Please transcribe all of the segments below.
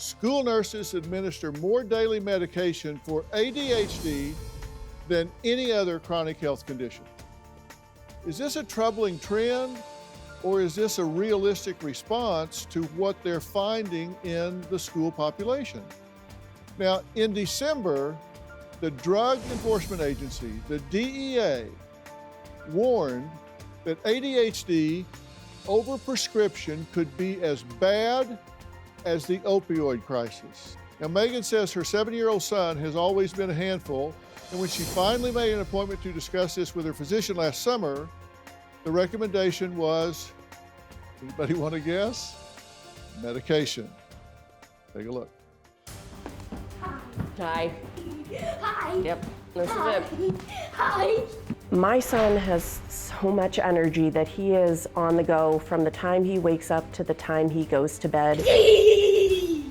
school nurses administer more daily medication for ADHD than any other chronic health condition. Is this a troubling trend, or is this a realistic response to what they're finding in the school population? Now, in December, the Drug Enforcement Agency, the DEA, warned that ADHD overprescription could be as bad as the opioid crisis. Now, Megan says her 7-year-old son has always been a handful, and when she finally made an appointment to discuss this with her physician last summer, the recommendation was, anybody want to guess? Medication. Take a look. Hi. Hi. Yep, this is it. Hi. My son has so much energy that he is on the go from the time he wakes up to the time he goes to bed. I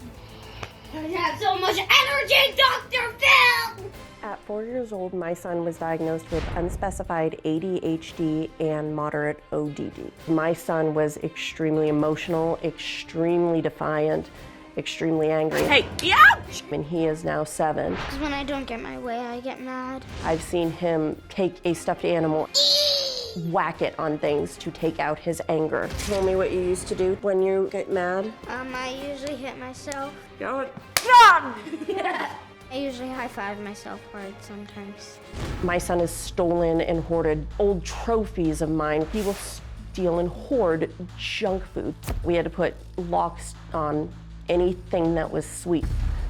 have so much energy, Dr. Phil! At 4 years old, my son was diagnosed with unspecified ADHD and moderate ODD. My son was extremely emotional, extremely defiant, extremely angry. Hey, yeah! And he is now 7. Because when I don't get my way, I get mad. I've seen him take a stuffed animal, whack it on things to take out his anger. Tell me what you used to do when you get mad. I usually hit myself. Go. I usually high-five myself hard sometimes. My son has stolen and hoarded old trophies of mine. He will steal and hoard junk food. We had to put locks on anything that was sweet.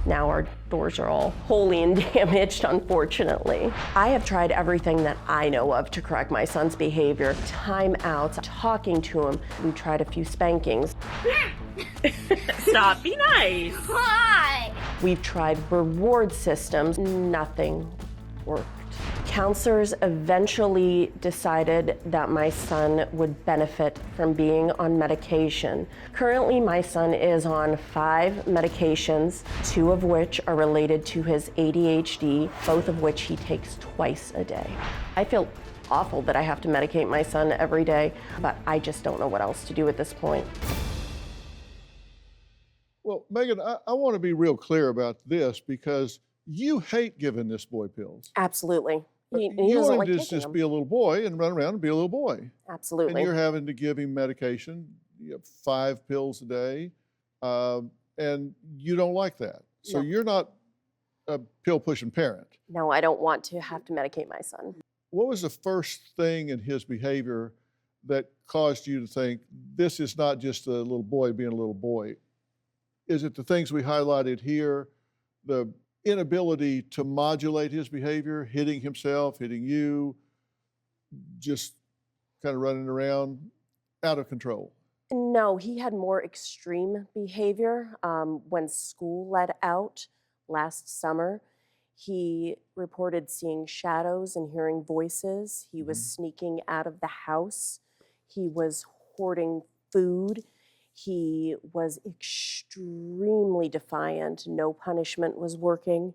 Now our doors are all wholly and damaged, unfortunately. I have tried everything that I know of to correct my son's behavior. Timeouts, talking to him. We tried a few spankings. Stop, be nice. Why? We've tried reward systems. Nothing worked. Counselors eventually decided that my son would benefit from being on medication. Currently, my son is on 5 medications, 2 of which are related to his ADHD, both of which he takes twice a day. I feel awful that I have to medicate my son every day, but I just don't know what else to do at this point. Well, Megan, I want to be real clear about this because you hate giving this boy pills. Absolutely. He You doesn't want like him to taking just them. be a little boy and run around and be a little boy. And Absolutely. you're having to give him medication, 5 pills a day, and you don't like that. So No. you're not a pill-pushing parent. No, I don't want to have to medicate my son. What was the first thing in his behavior that caused you to think, this is not just a little boy being a little boy? Is it the things we highlighted here, the inability to modulate his behavior, hitting himself, hitting you, just kind of running around out of control? No, he had more extreme behavior. When school let out last summer, he reported seeing shadows and hearing voices. He was sneaking out of the house. He was hoarding food. He was extremely defiant. No punishment was working.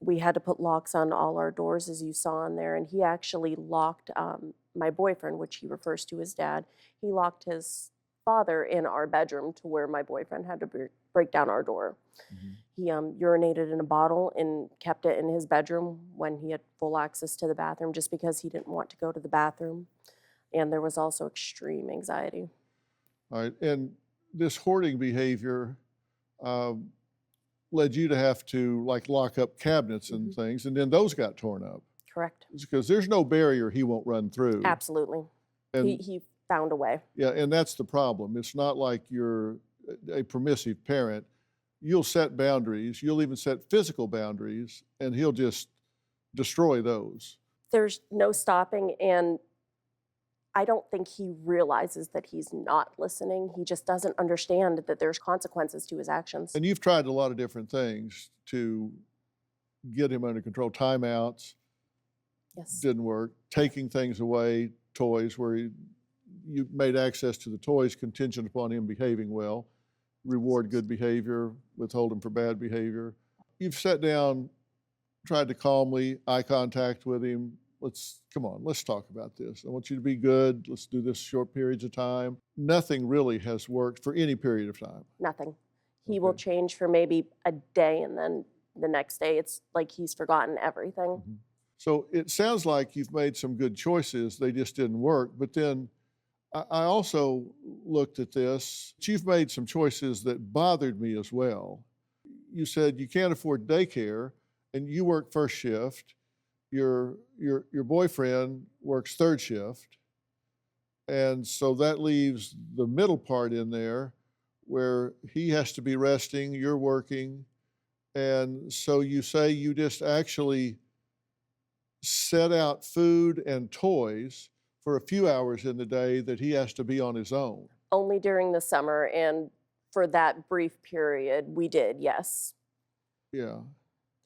We had to put locks on all our doors, as you saw on there, and he actually locked my boyfriend, which he refers to as dad. He locked his father in our bedroom to where my boyfriend had to break down our door. He urinated in a bottle and kept it in his bedroom when he had full access to the bathroom, just because he didn't want to go to the bathroom. And there was also extreme anxiety. All right, and this hoarding behavior led you to have to lock up cabinets and things, and then those got torn up. Correct. It's because there's no barrier he won't run through. Absolutely. And He found a way. yeah, and that's the problem. It's not like you're a permissive parent. You'll set boundaries. You'll even set physical boundaries, and he'll just destroy those. There's no stopping, and I don't think he realizes that he's not listening. He just doesn't understand that there's consequences to his actions. And you've tried a lot of different things to get him under control. Timeouts Yes. didn't work. Taking things away, toys, where you made access to the toys contingent upon him behaving well. Reward good behavior, withhold him for bad behavior. You've sat down, tried to calmly, eye contact with him. Come on, let's talk about this. I want you to be good. Let's do this short periods of time. Nothing really has worked for any period of time. Nothing. He will change for maybe a day, and then the next day it's like he's forgotten everything. Mm-hmm. So it sounds like you've made some good choices. They just didn't work. But then I also looked at this. You've made some choices that bothered me as well. You said you can't afford daycare, and you work first shift. Your boyfriend works third shift. And so that leaves the middle part in there where he has to be resting, you're working. And so you say you just actually set out food and toys for a few hours in the day that he has to be on his own. Only during the summer, and for that brief period, we did, yes. Yeah.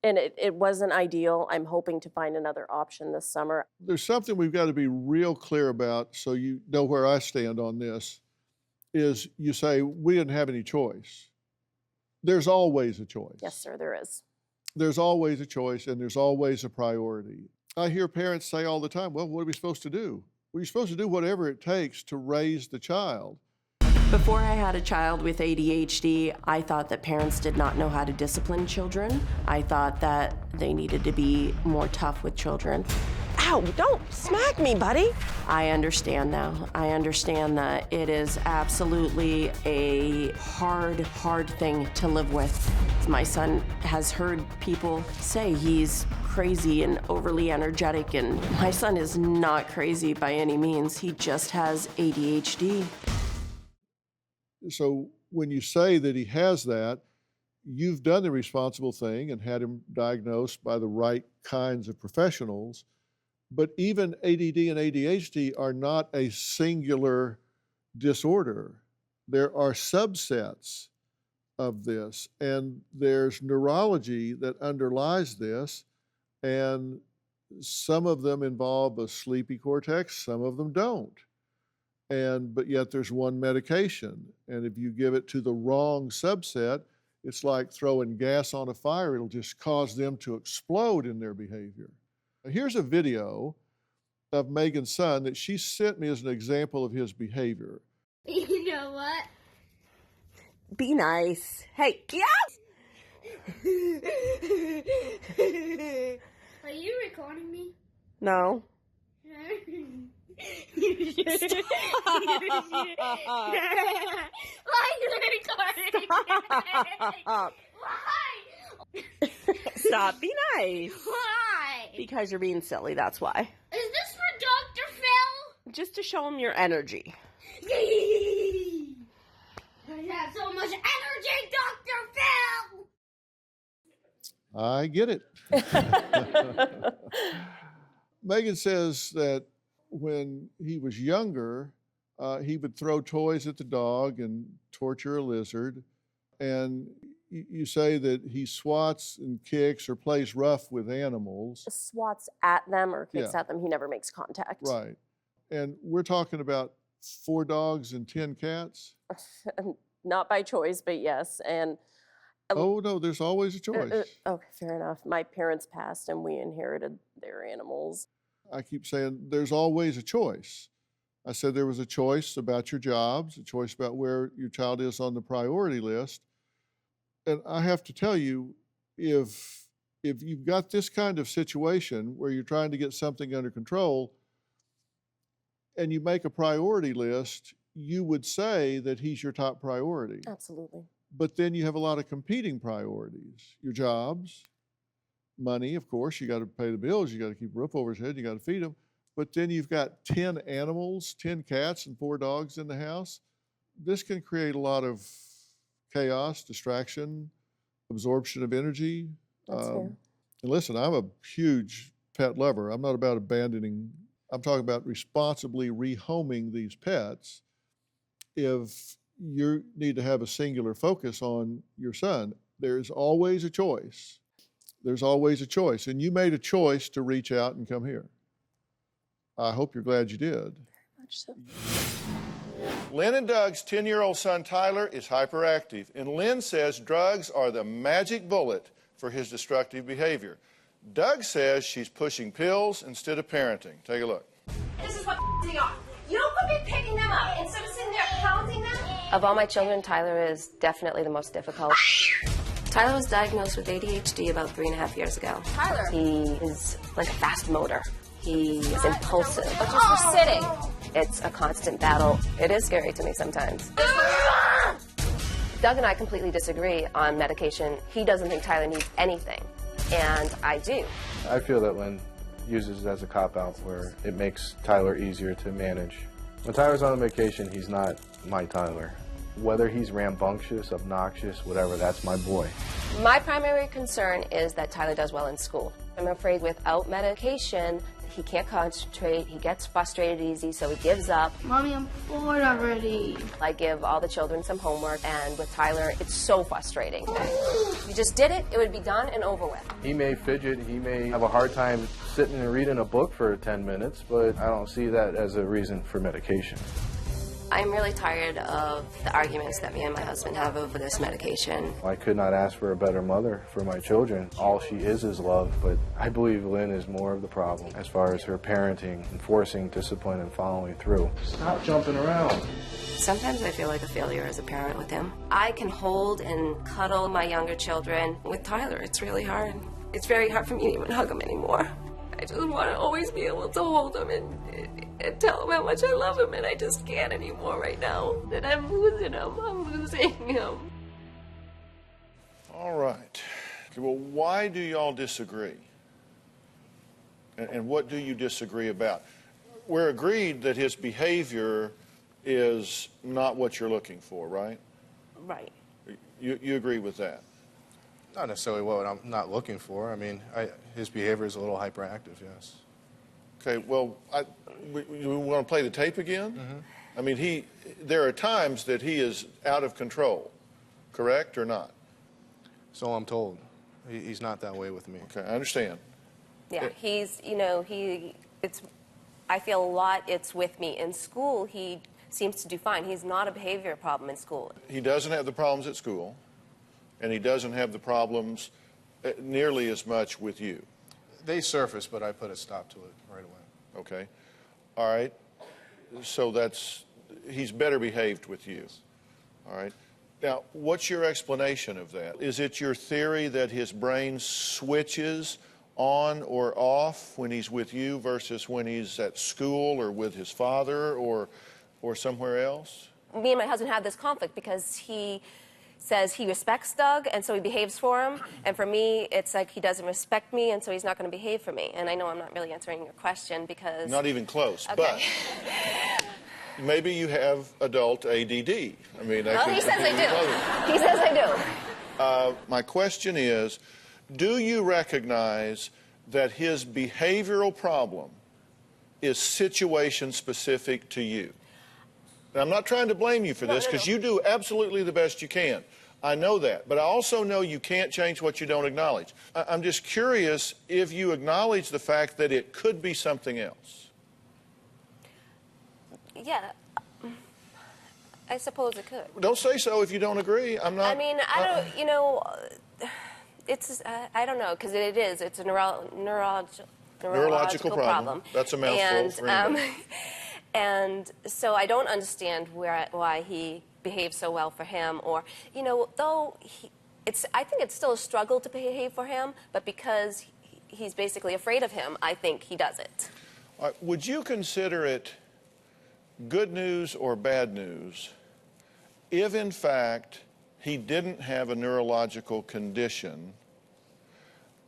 And it wasn't ideal. I'm hoping to find another option this summer. There's something we've got to be real clear about, so you know where I stand on this, is you say we didn't have any choice. There's always a choice. Yes, sir, there is. There's always a choice, and there's always a priority. I hear parents say all the time, well, what are we supposed to do? Well, you're supposed to do whatever it takes to raise the child. Before I had a child with ADHD, I thought that parents did not know how to discipline children. I thought that they needed to be more tough with children. Ow, don't smack me, buddy. I understand now. I understand that it is absolutely a hard thing to live with. My son has heard people say he's crazy and overly energetic, and my son is not crazy by any means. He just has ADHD. So when you say that he has that, you've done the responsible thing and had him diagnosed by the right kinds of professionals. But even ADD and ADHD are not a singular disorder. There are subsets of this, and there's neurology that underlies this, and some of them involve a sleepy cortex, some of them don't. But yet there's one medication, and if you give it to the wrong subset, it's like throwing gas on a fire. It'll just cause them to explode in their behavior. Here's a video of Megan's son that she sent me as an example of his behavior. You know what? Be nice. Hey, yeah! Are you recording me? No. Why are you recording me? Why? Stop, be nice. Why? Because you're being silly, that's why. Is this for Dr. Phil? Just to show him your energy. I have so much energy, Dr. Phil! I get it. Megan says that when he was younger, he would throw toys at the dog and torture a lizard. And you say that he swats and kicks or plays rough with animals. Swats at them or kicks at them. He never makes contact. Right. And we're talking about 4 dogs and 10 cats? Not by choice, but yes. And oh, no, there's always a choice. okay, fair enough. My parents passed and we inherited their animals. I keep saying there's always a choice. I said there was a choice about your jobs, a choice about where your child is on the priority list. And I have to tell you, if you've got this kind of situation where you're trying to get something under control and you make a priority list, you would say that he's your top priority. Absolutely. But then you have a lot of competing priorities. Your jobs, money, of course, you got to pay the bills, you got to keep a roof over his head, you got to feed him. But then you've got 10 animals, 10 cats and 4 dogs in the house. This can create a lot of chaos, distraction, absorption of energy. That's fair. And listen, I'm a huge pet lover. I'm not about abandoning, I'm talking about responsibly rehoming these pets. If you need to have a singular focus on your son, there's always a choice. There's always a choice. And you made a choice to reach out and come here. I hope you're glad you did. Very much so. Lynn and Doug's 10-year-old son, Tyler, is hyperactive. And Lynn says drugs are the magic bullet for his destructive behavior. Doug says she's pushing pills instead of parenting. Take a look. This is what me off. You don't go be picking them up instead of sitting there counting them. Of all my children, Tyler is definitely the most difficult. Tyler was diagnosed with ADHD about 3.5 years ago. Tyler. He is like a fast motor. He is impulsive. But just for sitting. It's a constant battle. It is scary to me sometimes. Doug and I completely disagree on medication. He doesn't think Tyler needs anything, and I do. I feel that Lynn uses it as a cop-out where it makes Tyler easier to manage. When Tyler's on a medication, he's not my Tyler. Whether he's rambunctious, obnoxious, whatever, that's my boy. My primary concern is that Tyler does well in school. I'm afraid without medication, he can't concentrate, he gets frustrated easy, so he gives up. Mommy, I'm bored already. I give all the children some homework, and with Tyler, it's so frustrating. If you just did it, it would be done and over with. He may fidget, he may have a hard time sitting and reading a book for 10 minutes, but I don't see that as a reason for medication. I'm really tired of the arguments that me and my husband have over this medication. I could not ask for a better mother for my children. All she is love, but I believe Lynn is more of the problem as far as her parenting, enforcing discipline, and following through. Stop jumping around. Sometimes I feel like a failure as a parent with him. I can hold and cuddle my younger children. With Tyler, it's really hard. It's very hard for me to even hug him anymore. I just want to always be able to hold him and tell him how much I love him, and I just can't anymore right now. And I'm losing him. I'm losing him. All right. Okay, well, why do y'all disagree? And what do you disagree about? We're agreed that his behavior is not what you're looking for, right? Right. You agree with that? Not necessarily what I'm not looking for. I mean, his behavior is a little hyperactive, yes. Okay, well, we want to play the tape again? Mm-hmm. I mean, there are times that he is out of control, correct or not? So I'm told. He's not that way with me. Okay, I understand. Yeah, he's, I feel a lot it's with me. In school, he seems to do fine. He's not a behavior problem in school. He doesn't have the problems at school, and he doesn't have the problems nearly as much with you. They surface, but I put a stop to it right away. Okay. All right. So he's better behaved with you. All right. Now, what's your explanation of that? Is it your theory that his brain switches on or off when he's with you versus when he's at school or with his father or somewhere else? Me and my husband have this conflict because he says he respects Doug, and so he behaves for him. And for me, it's like he doesn't respect me, and so he's not going to behave for me. And I know I'm not really answering your question because... Not even close, okay. But maybe you have adult ADD. I mean, he says I do. He says I do. My question is, do you recognize that his behavioral problem is situation-specific to you? And I'm not trying to blame you for this, because you do absolutely the best you can. I know that. But I also know you can't change what you don't acknowledge. I'm just curious if you acknowledge the fact that it could be something else. Yeah. I suppose it could. Don't say so if you don't agree. I'm not... I mean, I don't, it's, I don't know, because it is. It's a neurological problem. That's a mouthful. And, and so I don't understand why he behaves so well for him, or, though I think it's still a struggle to behave for him, but because he's basically afraid of him, I think he does it. Would you consider it good news or bad news if, in fact, he didn't have a neurological condition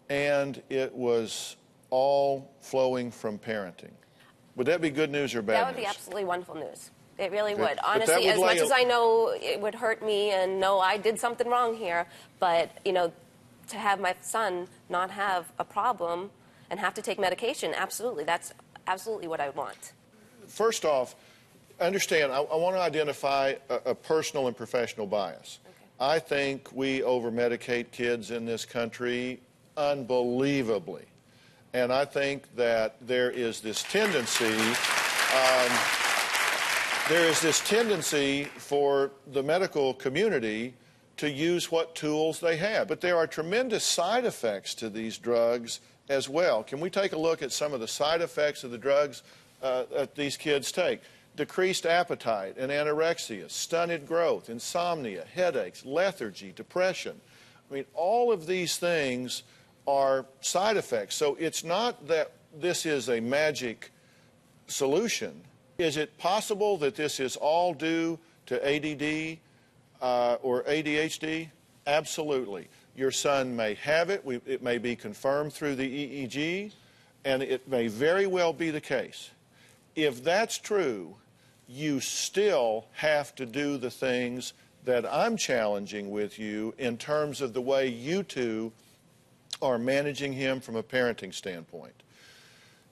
and it was all flowing from parenting? Would that be good news or bad news? That would be absolutely wonderful news. It really would. But Honestly, as much as I know it would hurt me and know I did something wrong here, but, to have my son not have a problem and have to take medication, absolutely. That's absolutely what I want. First off, understand, I want to identify a personal and professional bias. Okay. I think we over-medicate kids in this country unbelievably. And I think that there is this tendency for the medical community to use what tools they have. But there are tremendous side effects to these drugs as well. Can we take a look at some of the side effects of the drugs that these kids take? decreased appetite and anorexia, stunted growth, insomnia, headaches, lethargy, depression. I mean, all of these things are side effects. So it's not that this is a magic solution. Is it possible that this is all due to ADD or ADHD? Absolutely. Your son may have it. It may be confirmed through the EEG, and it may very well be the case. If that's true, you still have to do the things that I'm challenging with you in terms of the way you two are managing him from a parenting standpoint.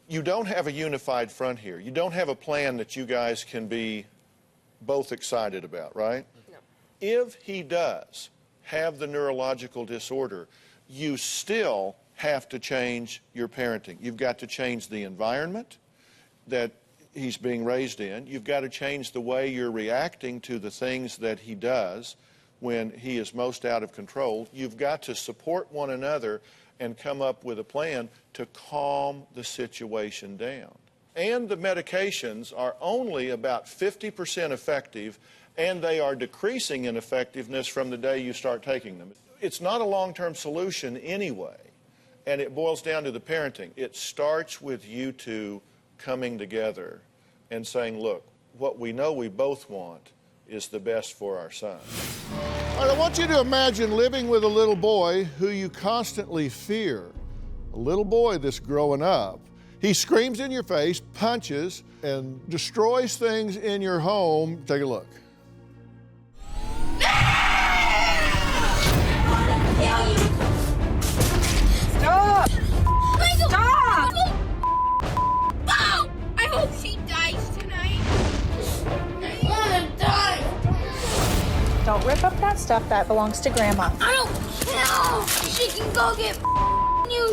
You don't have a unified front here. You don't have a plan that you guys can be both excited about, right? No. If he does have the neurological disorder, you still have to change your parenting. You've got to change the environment that he's being raised in. You've got to change the way you're reacting to the things that he does when he is most out of control. You've got to support one another and come up with a plan to calm the situation down. And the medications are only about 50% effective, and they are decreasing in effectiveness from the day you start taking them. It's not a long-term solution anyway, and it boils down to the parenting. It starts with you two coming together and saying, look, what we know we both want is the best for our son. All right, I want you to imagine living with a little boy who you constantly fear. A little boy that's growing up. He screams in your face, punches, and destroys things in your home. Take a look. Stop! Stop! I hope she dies tonight. I want to die. Don't rip up that stuff that belongs to Grandma. I don't care. She can go get you.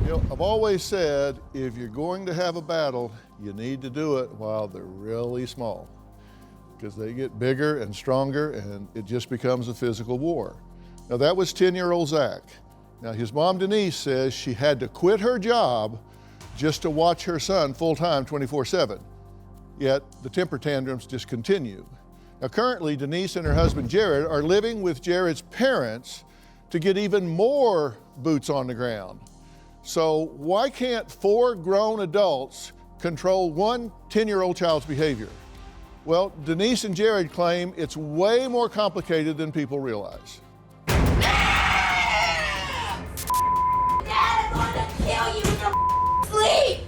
You know, I've always said, if you're going to have a battle, you need to do it while they're really small, because they get bigger and stronger and it just becomes a physical war. Now that was 10-year-old Zach. Now his mom Denise says she had to quit her job just to watch her son full-time 24/7. Yet the temper tantrums just continue. Now currently Denise and her husband Jared are living with Jared's parents to get even more boots on the ground. So why can't 4 grown adults control one 10-year-old child's behavior? Well, Denise and Jared claim it's way more complicated than people realize.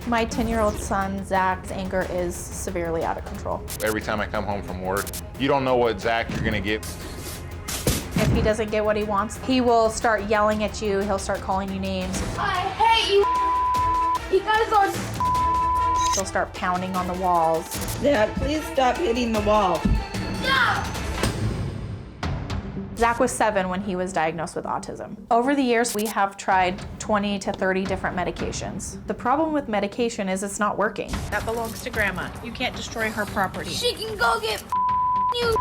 My 10-year-old son, Zach's anger is severely out of control. Every time I come home from work, you don't know what Zach you're gonna get. If he doesn't get what he wants, he will start yelling at you. He'll start calling you names. I hate you. You guys are. He'll start pounding on the walls. Dad, please stop hitting the wall. No. Zach was 7 when he was diagnosed with autism. Over the years, we have tried 20 to 30 different medications. The problem with medication is it's not working. That belongs to Grandma. You can't destroy her property. She can go get you.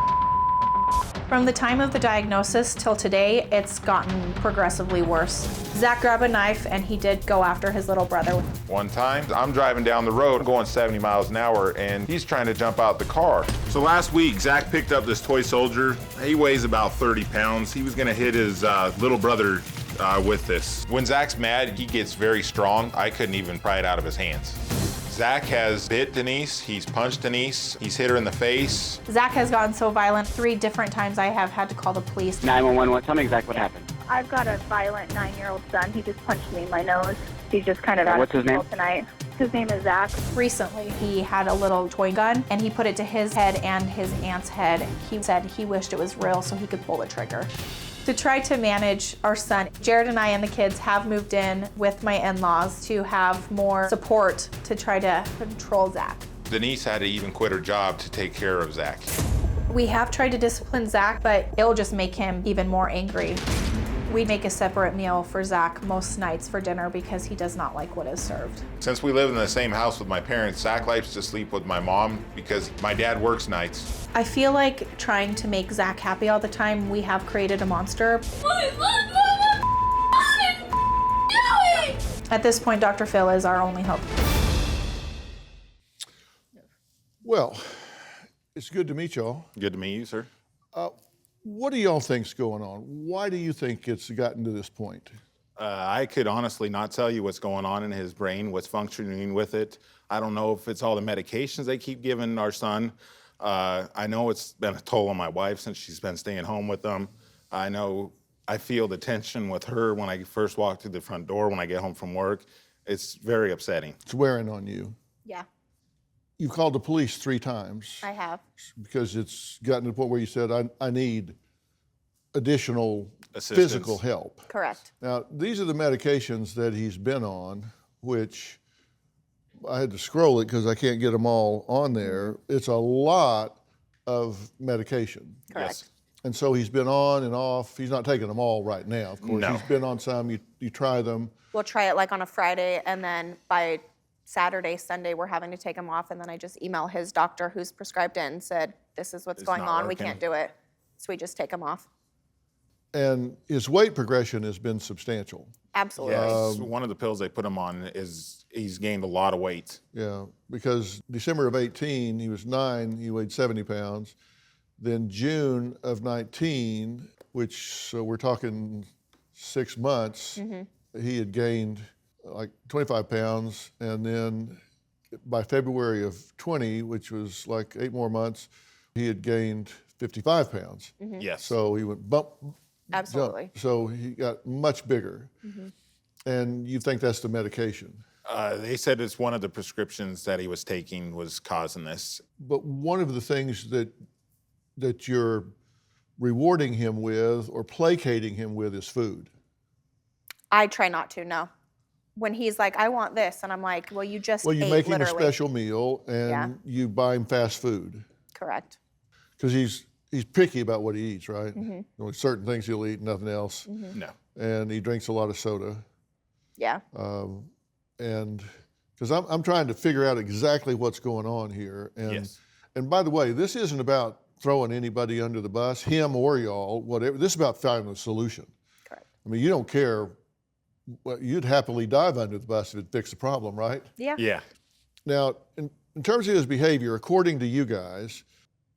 From the time of the diagnosis till today, it's gotten progressively worse. Zach grabbed a knife and he did go after his little brother. One time, I'm driving down the road going 70 miles an hour and he's trying to jump out the car. So last week, Zach picked up this toy soldier. He weighs about 30 pounds. He was gonna hit his little brother with this. When Zach's mad, he gets very strong. I couldn't even pry it out of his hands. Zach has hit Denise, he's punched Denise, he's hit her in the face. Zach has gotten so violent 3 different times I have had to call the police. 911, tell me exactly what happened. I've got a violent 9-year-old son. He just punched me in my nose. He's just kind of out What's of his name? control tonight. His name is Zach. Recently, he had a little toy gun and he put it to his head and his aunt's head. He said he wished it was real so he could pull the trigger. To try to manage our son, Jared and I and the kids have moved in with my in-laws to have more support to try to control Zach. Denise had to even quit her job to take care of Zach. We have tried to discipline Zach, but it'll just make him even more angry. We make a separate meal for Zach most nights for dinner because he does not like what is served. Since we live in the same house with my parents, Zach likes to sleep with my mom because my dad works nights. I feel like trying to make Zach happy all the time, we have created a monster. What? I At this point, Dr. Phil is our only hope. Well, it's good to meet y'all. Good to meet you, sir. What do y'all think's going on? Why do you think it's gotten to this point? I could honestly not tell you what's going on in his brain, what's functioning with it. I don't know if it's all the medications they keep giving our son. I know it's been a toll on my wife since she's been staying home with them. I know I feel the tension with her when I first walk through the front door when I get home from work. It's very upsetting. It's wearing on you. Yeah, You've called the police 3 times I have. because it's gotten to the point where you said, I need additional Assistance. physical help. Correct. Now, these are the medications that he's been on, which I had to scroll it because I can't get them all on there. It's a lot of medication. Correct. Yes. And so he's been on and off. He's not taking them all right now, of course. No. He's been on some, you try them. We'll try it like on a Friday, and then by Saturday, Sunday, we're having to take him off, and then I just email his doctor who's prescribed it and said, this is what's It's going not on, we working. can't do it. So we just take him off. And his weight progression has been substantial. Absolutely. Yes. One of the pills they put him on is he's gained a lot of weight. Yeah, because December of 18, he was 9, he weighed 70 pounds. Then June of 19, which, so we're talking 6 months, he had gained like 25 pounds. And then by February of 20, which was like 8 more months, he had gained 55 pounds. Yes. So he went bump, Absolutely. jump. So he got much bigger. And you think that's the medication. They said it's one of the prescriptions that he was taking was causing this. But one of the things that you're rewarding him with or placating him with is food. I try not to, no. When he's like, I want this, and I'm like, well, you just Well, you ate, make him a literally. special meal and Yeah. you buy him fast food. Correct. Because he's picky about what he eats, right? There's certain things he'll eat, nothing else. No. And he drinks a lot of soda. Yeah. And because I'm trying to figure out exactly what's going on here. And, Yes. and by the way, this isn't about throwing anybody under the bus, him or y'all, whatever. This is about finding a solution. Correct. I mean, you don't care. Well, you'd happily dive under the bus if it fixed the problem, right? Yeah. Yeah. Now, in terms of his behavior, according to you guys,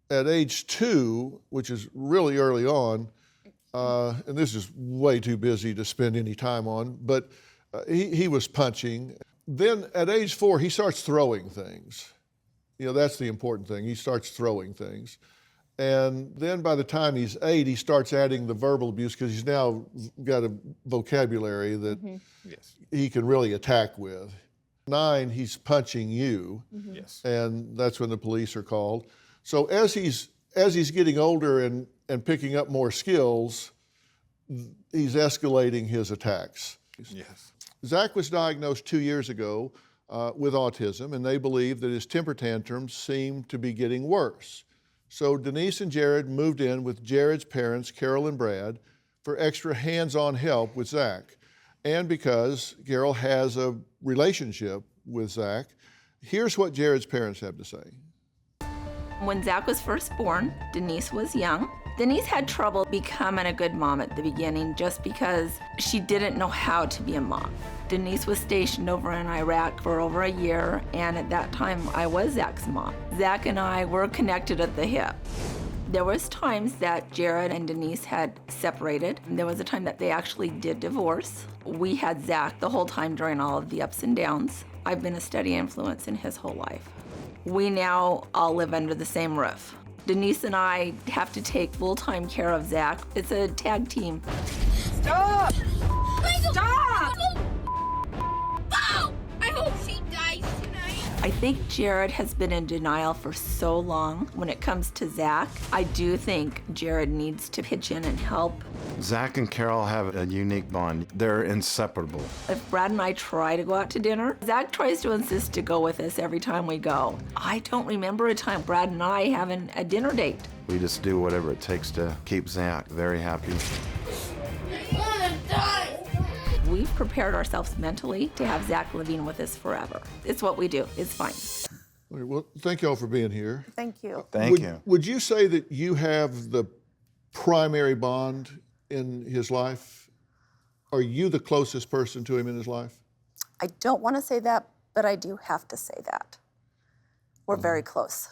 at age 2, which is really early on, and this is way too busy to spend any time on, but he was punching. Then at age 4, he starts throwing things. You know, that's the important thing. He starts throwing things. And then by the time he's 8, he starts adding the verbal abuse because he's now got a vocabulary that Yes. he can really attack with. 9, he's punching you, Yes. and that's when the police are called. So as he's getting older and picking up more skills, he's escalating his attacks. Yes. Zach was diagnosed 2 years ago with autism, and they believe that his temper tantrums seem to be getting worse. So Denise and Jared moved in with Jared's parents, Carol and Brad, for extra hands-on help with Zach. And because Carol has a relationship with Zach, here's what Jared's parents have to say. When Zach was first born, Denise was young. Denise had trouble becoming a good mom at the beginning just because she didn't know how to be a mom. Denise was stationed over in Iraq for over a year, and at that time, I was Zach's mom. Zach and I were connected at the hip. There was times that Jared and Denise had separated. There was a time that they actually did divorce. We had Zach the whole time during all of the ups and downs. I've been a steady influence in his whole life. We now all live under the same roof. Denise and I have to take full-time care of Zach. It's a tag team. Stop! Stop! Oh! I hope she dies tonight. I think Jared has been in denial for so long. When it comes to Zach, I do think Jared needs to pitch in and help. Zach and Carol have a unique bond. They're inseparable. If Brad and I try to go out to dinner, Zach tries to insist to go with us every time we go. I don't remember a time Brad and I having a dinner date. We just do whatever it takes to keep Zach very happy. I wanna die. We've prepared ourselves mentally to have Zach living with us forever. It's what we do. It's fine. Okay, well, thank y'all for being here. Thank you. Thank you. Would you say that you have the primary bond in his life? Are you the closest person to him in his life? I don't want to say that, but I do have to say that. We're very close.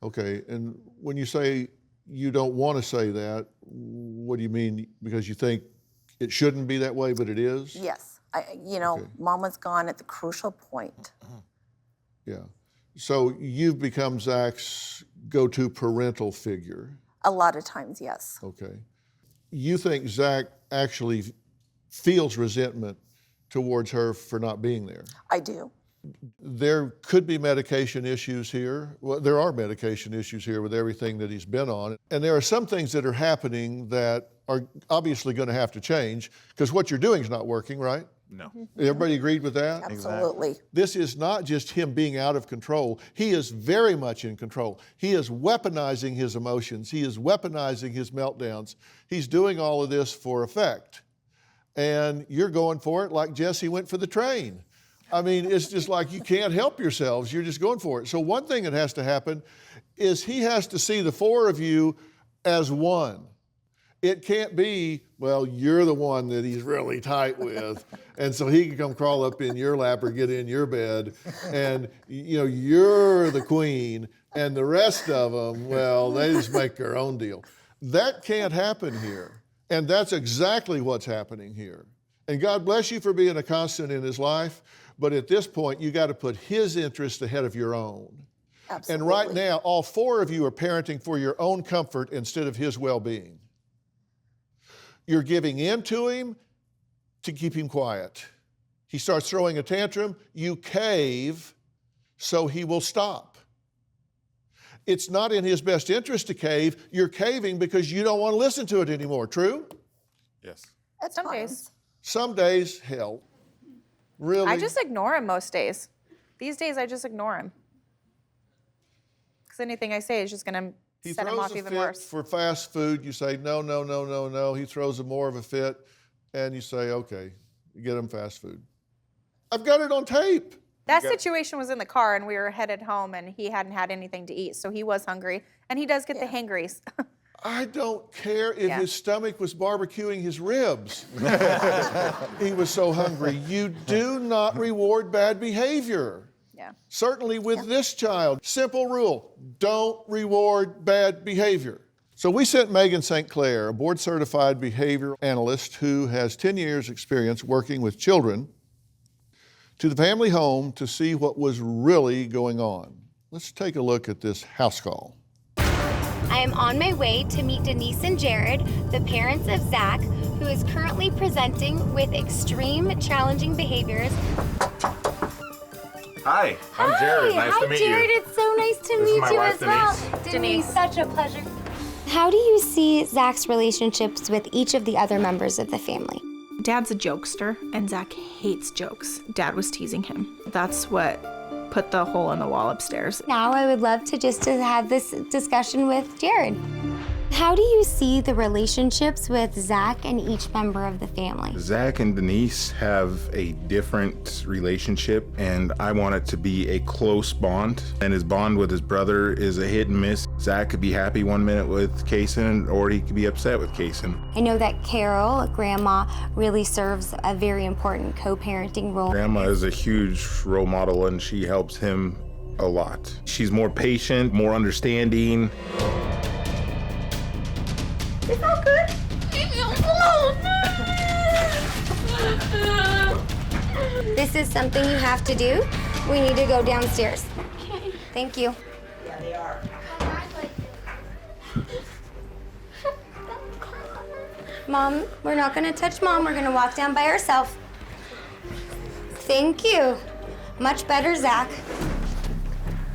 Okay, and when you say you don't want to say that, what do you mean? Because you think it shouldn't be that way, but it is? Yes. Mom was gone at the crucial point. Yeah. So you've become Zach's go-to parental figure. A lot of times, yes. Okay. You think Zach actually feels resentment towards her for not being there? I do. There could be medication issues here. Well, there are medication issues here with everything that he's been on. And there are some things that are happening that are obviously going to have to change because what you're doing is not working, right? No. Everybody agreed with that? Absolutely. This is not just him being out of control. He is very much in control. He is weaponizing his emotions. He is weaponizing his meltdowns. He's doing all of this for effect. And you're going for it like Jesse went for the train. I mean, it's just like you can't help yourselves. You're just going for it. So one thing that has to happen is he has to see the four of you as one. It can't be, well, you're the one that he's really tight with, and so he can come crawl up in your lap or get in your bed, and you're the queen, and the rest of them, well, they just make their own deal. That can't happen here, and that's exactly what's happening here. And God bless you for being a constant in his life, but at this point, you got to put his interest ahead of your own. Absolutely. And right now, all four of you are parenting for your own comfort instead of his well-being. You're giving in to him to keep him quiet. He starts throwing a tantrum, you cave so he will stop. It's not in his best interest to cave. You're caving because you don't want to listen to it anymore. True? Yes. That's Some fine. days. Some days, hell. Really? I just ignore him most days. These days, I just ignore him. Because anything I say is just going to set him off even worse. For fast food, you say, no, no, no, no, no. He throws more of a fit, and you say, okay, you get him fast food. I've got it on tape. That situation was in the car, and we were headed home, and he hadn't had anything to eat, so he was hungry, and he does get the hangries. I don't care if his stomach was barbecuing his ribs. He was so hungry. You do not reward bad behavior. Yeah. Certainly with this child. Simple rule, don't reward bad behavior. So we sent Megan St. Clair, a board-certified behavior analyst who has 10 years experience working with children, to the family home to see what was really going on. Let's take a look at this house call. I am on my way to meet Denise and Jared, the parents of Zach, who is currently presenting with extreme challenging behaviors. Hi, I'm Jared. Nice to meet Jared. you. It's so nice to This is meet my you wife, as well. Denise. Such a pleasure. How do you see Zach's relationships with each of the other members of the family? Dad's a jokester, and Zach hates jokes. Dad was teasing him. That's what put the hole in the wall upstairs. Now I would love to have this discussion with Jared. How do you see the relationships with Zach and each member of the family? Zach and Denise have a different relationship, and I want it to be a close bond. And his bond with his brother is a hit and miss. Zach could be happy one minute with Kaysen, or he could be upset with Kaysen. I know that Carol, Grandma, really serves a very important co-parenting role. Grandma is a huge role model, and she helps him a lot. She's more patient, more understanding. Is that good? This is something you have to do. We need to go downstairs. Okay. Thank you. Yeah, they are. Mom, we're not gonna touch Mom. We're gonna walk down by ourselves. Thank you. Much better, Zach.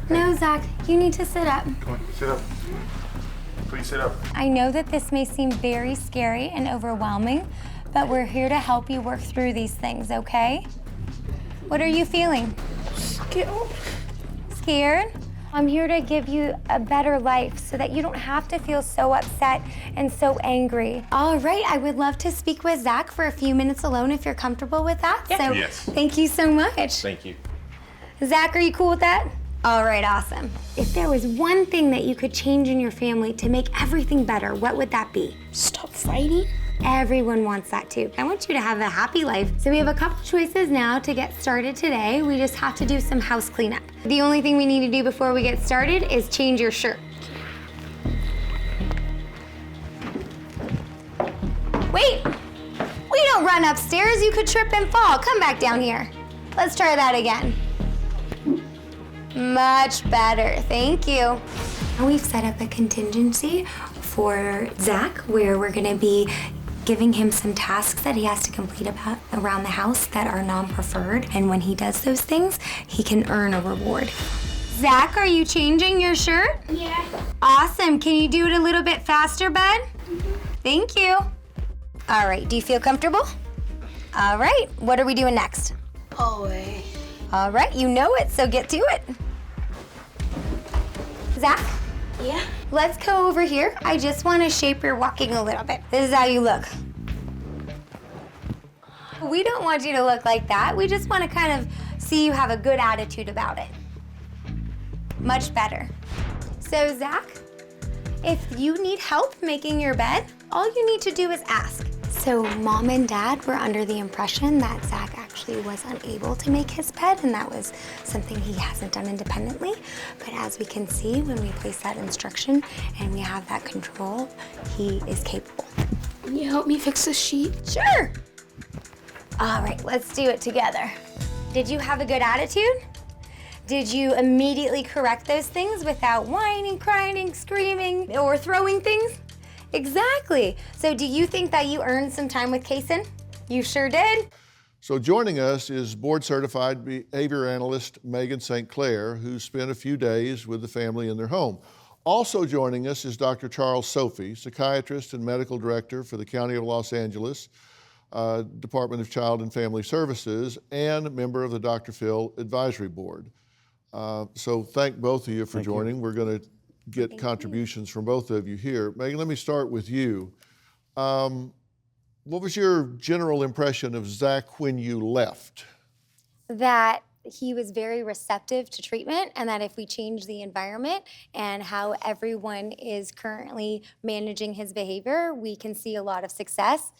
No, Zach, you need to sit up. Come on, sit up. Please sit up. I know that this may seem very scary and overwhelming, but we're here to help you work through these things, okay? What are you feeling? Scared. Scared? I'm here to give you a better life so that you don't have to feel so upset and so angry. All right, I would love to speak with Zach for a few minutes alone if you're comfortable with that. Yeah. So Yes. Thank you so much. Thank you. Zach, are you cool with that? All right, awesome. If there was one thing that you could change in your family to make everything better, what would that be? Stop fighting. Everyone wants that too. I want you to have a happy life. So we have a couple choices now to get started today. We just have to do some house cleanup. The only thing we need to do before we get started is change your shirt. Wait, we don't run upstairs. You could trip and fall. Come back down here. Let's try that again. Much better, thank you. We've set up a contingency for Zach where we're gonna be giving him some tasks that he has to complete around the house that are non-preferred. And when he does those things, he can earn a reward. Zach, are you changing your shirt? Yeah. Awesome, can you do it a little bit faster, bud? Thank you. All right, do you feel comfortable? All right, what are we doing next? Hallway. All right, you know it, so get to it. Zach? Yeah? Let's go over here. I just want to shape your walking a little bit. This is how you look. We don't want you to look like that. We just want to kind of see you have a good attitude about it. Much better. So, Zach, if you need help making your bed, all you need to do is ask. So Mom and Dad were under the impression that Zach actually was unable to make his bed, and that was something he hasn't done independently. But as we can see, when we place that instruction and we have that control, he is capable. Can you help me fix this sheet? Sure. All right, let's do it together. Did you have a good attitude? Did you immediately correct those things without whining, crying, screaming, or throwing things? Exactly. So do you think that you earned some time with Kaysen? You sure did. So joining us is board-certified behavior analyst Megan St. Clair, who spent a few days with the family in their home. Also joining us is Dr. Charles Sophie, psychiatrist and medical director for the County of Los Angeles, Department of Child and Family Services, and member of the Dr. Phil Advisory Board. So thank both of you for joining. We're going to get contributions from both of you here. Megan, let me start with you. What was your general impression of Zach when you left? That he was very receptive to treatment, and that if we change the environment and how everyone is currently managing his behavior, we can see a lot of success.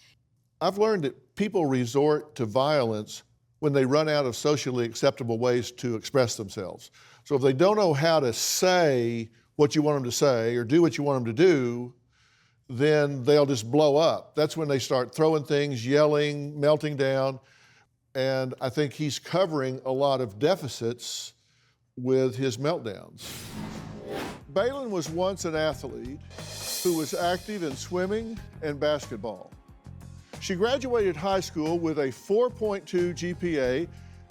I've learned that people resort to violence when they run out of socially acceptable ways to express themselves. So if they don't know how to say what you want them to say or do what you want them to do, then they'll just blow up. That's when they start throwing things, yelling, melting down. And I think he's covering a lot of deficits with his meltdowns. Balin was once an athlete who was active in swimming and basketball. She graduated high school with a 4.2 GPA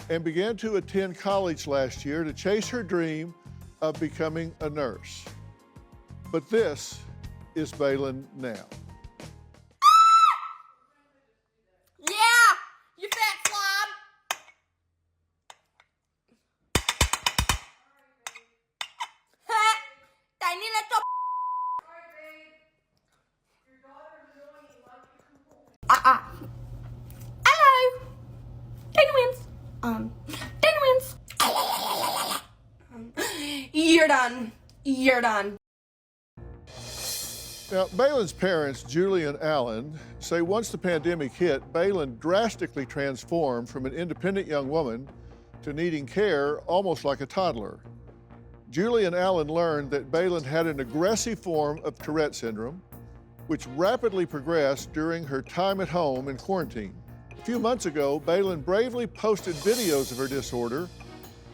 and began to attend college last year to chase her dream of becoming a nurse. But this is Balin now. Yeah! You fat slob! Ha! Tiny little Hello! Penguins! Penguins! You're done. You're done. Now, Balin's parents, Julie and Alan, say once the pandemic hit, Balin drastically transformed from an independent young woman to needing care almost like a toddler. Julie and Alan learned that Balin had an aggressive form of Tourette syndrome, which rapidly progressed during her time at home in quarantine. A few months ago, Balin bravely posted videos of her disorder,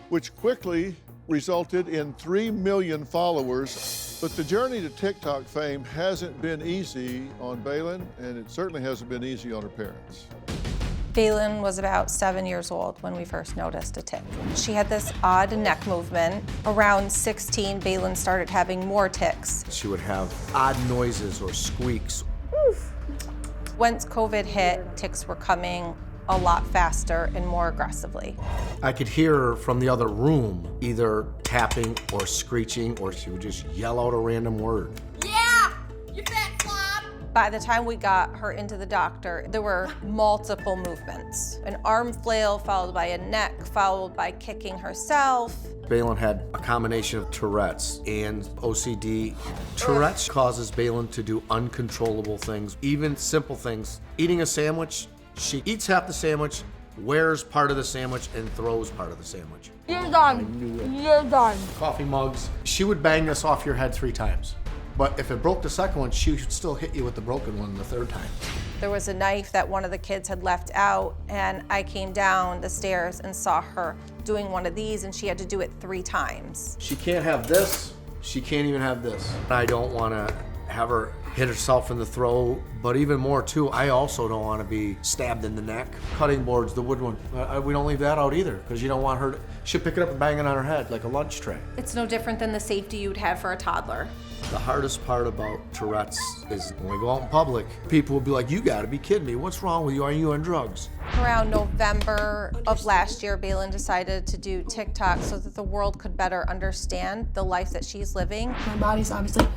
which quickly resulted in 3 million followers. But the journey to TikTok fame hasn't been easy on Balin, and it certainly hasn't been easy on her parents. Balin was about 7 years old when we first noticed a tic. She had this odd neck movement. Around 16, Balin started having more tics. She would have odd noises or squeaks. Oof. Once COVID hit, tics were coming a lot faster and more aggressively. I could hear her from the other room, either tapping or screeching, or she would just yell out a random word. Yeah! You fat slob! By the time we got her into the doctor, there were multiple movements. An arm flail, followed by a neck, followed by kicking herself. Balin had a combination of Tourette's and OCD. Tourette's causes Balin to do uncontrollable things, even simple things. Eating a sandwich, she eats half the sandwich, wears part of the sandwich, and throws part of the sandwich. You're done. You're done. Coffee mugs. She would bang this off your head 3 times. But if it broke the second one, she would still hit you with the broken one the 3rd time. There was a knife that one of the kids had left out, and I came down the stairs and saw her doing one of these, and she had to do it 3 times. She can't have this. She can't even have this. I don't want to have her hit herself in the throat, but even more too, I also don't want to be stabbed in the neck. Cutting boards, the wood one, we don't leave that out either, because you don't want her to, she'll pick it up and bang it on her head like a lunch tray. It's no different than the safety you'd have for a toddler. The hardest part about Tourette's is when we go out in public, people will be like, you gotta be kidding me, what's wrong with you, are you on drugs? Around November of last year, Balin decided to do TikTok so that the world could better understand the life that she's living. My body's obviously,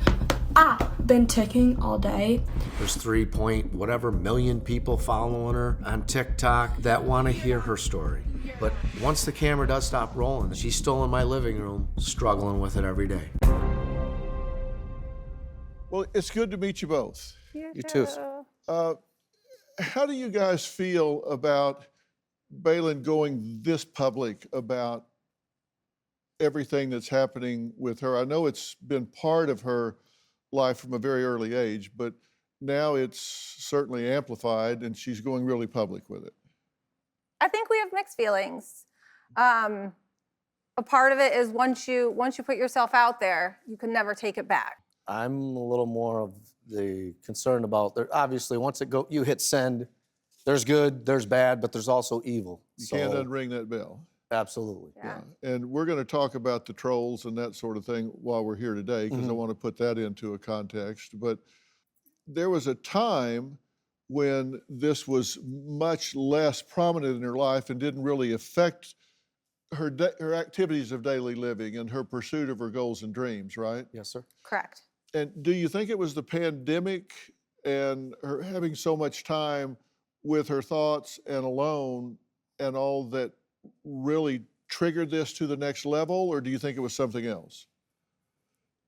been ticking all day. There's 3 million people following her on TikTok that want to hear her story. But once the camera does stop rolling, she's still in my living room, struggling with it every day. Well, it's good to meet you both. You too. How do you guys feel about Balin going this public about everything that's happening with her? I know it's been part of her life from a very early age, but now it's certainly amplified and she's going really public with it. I think we have mixed feelings. A part of it is once you put yourself out there, you can never take it back. I'm a little more of the concern about, obviously once you hit send, there's good, there's bad, but there's also evil. You can't unring that bell. Absolutely. Yeah. And we're going to talk about the trolls and that sort of thing while we're here today, because I want to put that into a context. But there was a time when this was much less prominent in her life and didn't really affect her activities of daily living and her pursuit of her goals and dreams, right? Yes, sir. Correct. And do you think it was the pandemic and her having so much time with her thoughts and alone and all that really triggered this to the next level, or do you think it was something else?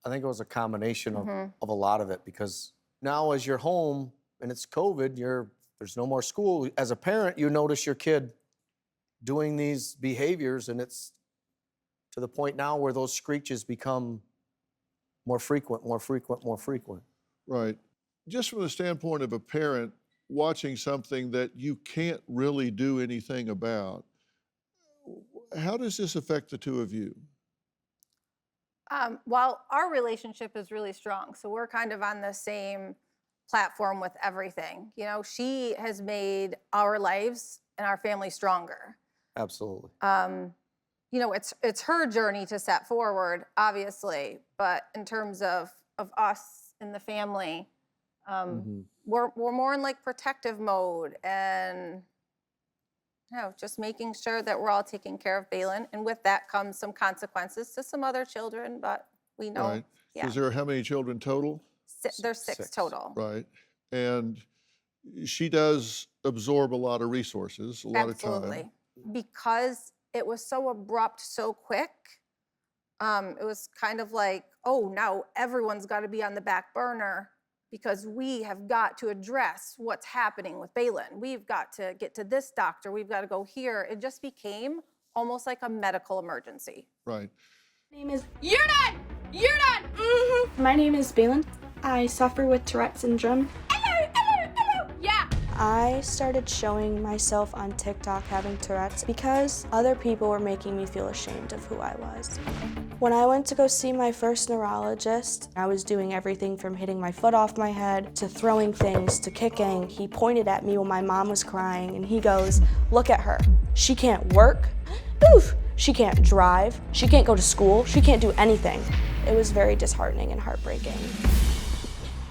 I think it was a combination of a lot of it, because now as you're home and it's COVID, there's no more school. As a parent, you notice your kid doing these behaviors, and it's to the point now where those screeches become more frequent. Right. Just from the standpoint of a parent watching something that you can't really do anything about, how does this affect the two of you? Well, our relationship is really strong, so we're kind of on the same platform with everything. You know, she has made our lives and our family stronger. Absolutely. You know, it's her journey to set forward, obviously, but in terms of us and the family, we're more in like protective mode and just making sure that we're all taking care of Balin, and with that comes some consequences to some other children, but we know. Right. Yeah. Is there how many children total? There's six total. Right. And she does absorb a lot of resources, a lot of time. Absolutely. Because it was so abrupt, so quick, it was kind of like, oh, now everyone's got to be on the back burner because we have got to address what's happening with Balin. We've got to get to this doctor. We've got to go here. It just became almost like a medical emergency. Right. My name is... You're done! You're done! My name is Balin. I suffer with Tourette syndrome. Yeah! I started showing myself on TikTok having Tourette's because other people were making me feel ashamed of who I was. When I went to go see my first neurologist, I was doing everything from hitting my foot off my head to throwing things to kicking. He pointed at me when my mom was crying and he goes, "Look at her. She can't work. Oof. She can't drive. She can't go to school. She can't do anything." It was very disheartening and heartbreaking.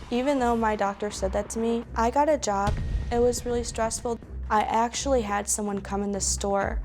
Even though my doctor said that to me, I got a job. It was really stressful. I actually had someone come in the store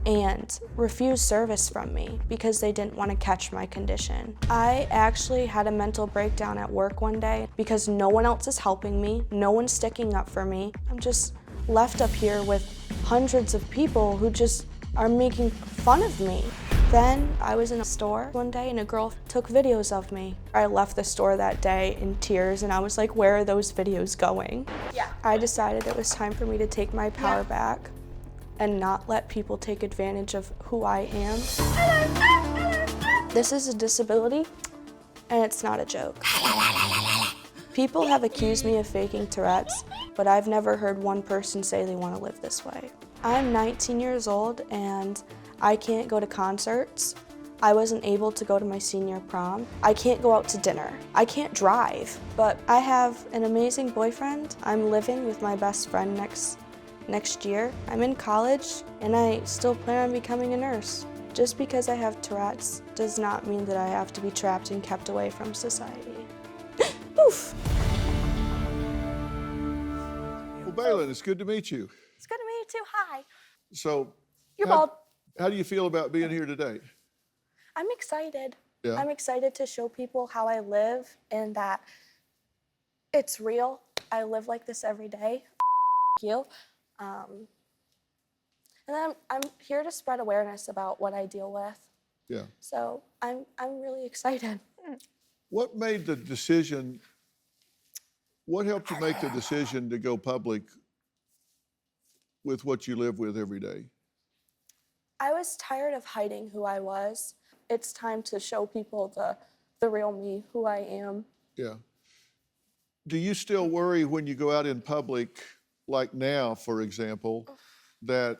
and refused service from me because they didn't want to catch my condition. I actually had a mental breakdown at work one day because no one else is helping me, no one's sticking up for me. I'm just left up here with hundreds of people who just are making fun of me. Then I was in a store one day and a girl took videos of me. I left the store that day in tears and I was like, where are those videos going? Yeah. I decided it was time for me to take my power back and not let people take advantage of who I am. This is a disability and it's not a joke. People have accused me of faking Tourette's, but I've never heard one person say they want to live this way. I'm 19 years old and I can't go to concerts. I wasn't able to go to my senior prom. I can't go out to dinner. I can't drive, but I have an amazing boyfriend. I'm living with my best friend next year. I'm in college and I still plan on becoming a nurse. Just because I have Tourette's does not mean that I have to be trapped and kept away from society. Oof. Well, Balin, it's good to meet you. It's good to meet you too. Hi. So, You're bald. How do you feel about being here today? I'm excited. Yeah. I'm excited to show people how I live and that it's real. I live like this every day. You. And then I'm here to spread awareness about what I deal with. Yeah. So I'm really excited. What made the decision, what helped you make the decision to go public with what you live with every day? I was tired of hiding who I was. It's time to show people the real me, who I am. Yeah. Do you still worry when you go out in public, like now, for example, that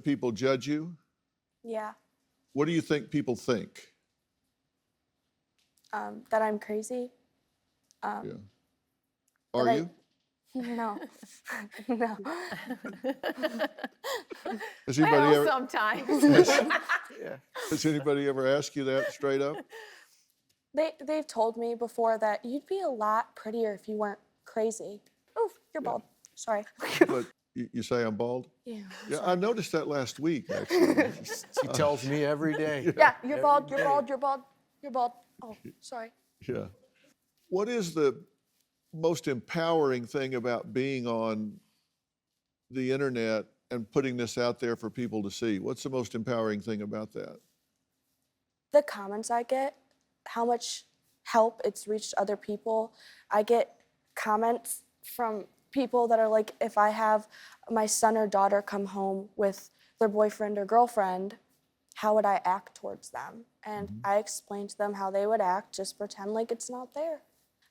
people judge you? Yeah. What do you think people think? That I'm crazy. Yeah. Are you? No. No. Has anybody ever, sometimes. has anybody ever asked you that straight up? They've told me before that you'd be a lot prettier if you weren't crazy. Oh, you're bald. Sorry. But you say I'm bald? Yeah. Yeah, I noticed that last week, actually. She tells me every day. Yeah, you're bald, you're bald, you're bald, you're bald. Oh, sorry. Yeah. What is the most empowering thing about being on the internet and putting this out there for people to see? What's the most empowering thing about that? The comments I get, how much help it's reached other people. I get comments from people that are like, if I have my son or daughter come home with their boyfriend or girlfriend, how would I act towards them? And I explain to them how they would act, just pretend like it's not there.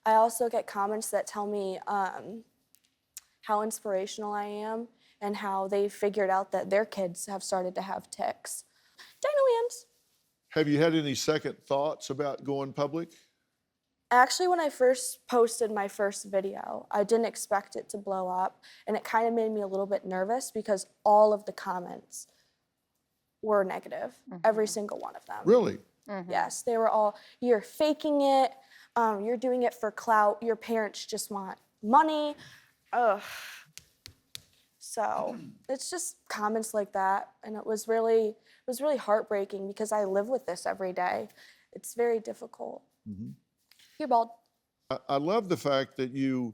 I also get comments that tell me how inspirational I am and how they figured out that their kids have started to have tics. Dino-ams. Have you had any second thoughts about going public? Actually, when I first posted my first video, I didn't expect it to blow up, and it kind of made me a little bit nervous because all of the comments were negative, every single one of them. Really? Yes, they were all, you're faking it, you're doing it for clout, your parents just want money. Ugh. So it's just comments like that, and it was really heartbreaking because I live with this every day. It's very difficult. You're bald. I love the fact that you,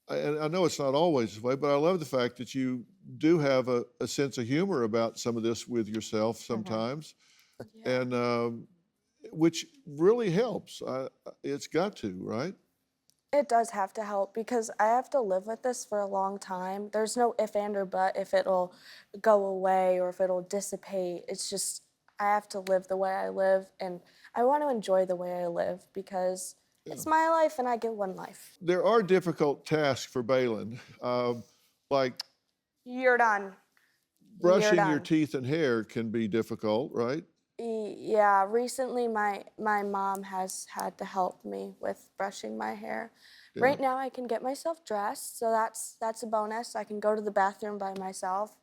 and I know it's not always this way, but I love the fact that you do have a sense of humor about some of this with yourself sometimes, and which really helps. It's got to, right? It does have to help because I have to live with this for a long time. There's no if, and, or but if it'll go away or if it'll dissipate. It's just, I have to live the way I live, and I want to enjoy the way I live because it's my life and I get one life. There are difficult tasks for Balin, like You're done. brushing You're your done. teeth and hair can be difficult, right? Yeah, recently my mom has had to help me with brushing my hair. Yeah. Right now I can get myself dressed, so that's a bonus. I can go to the bathroom by myself,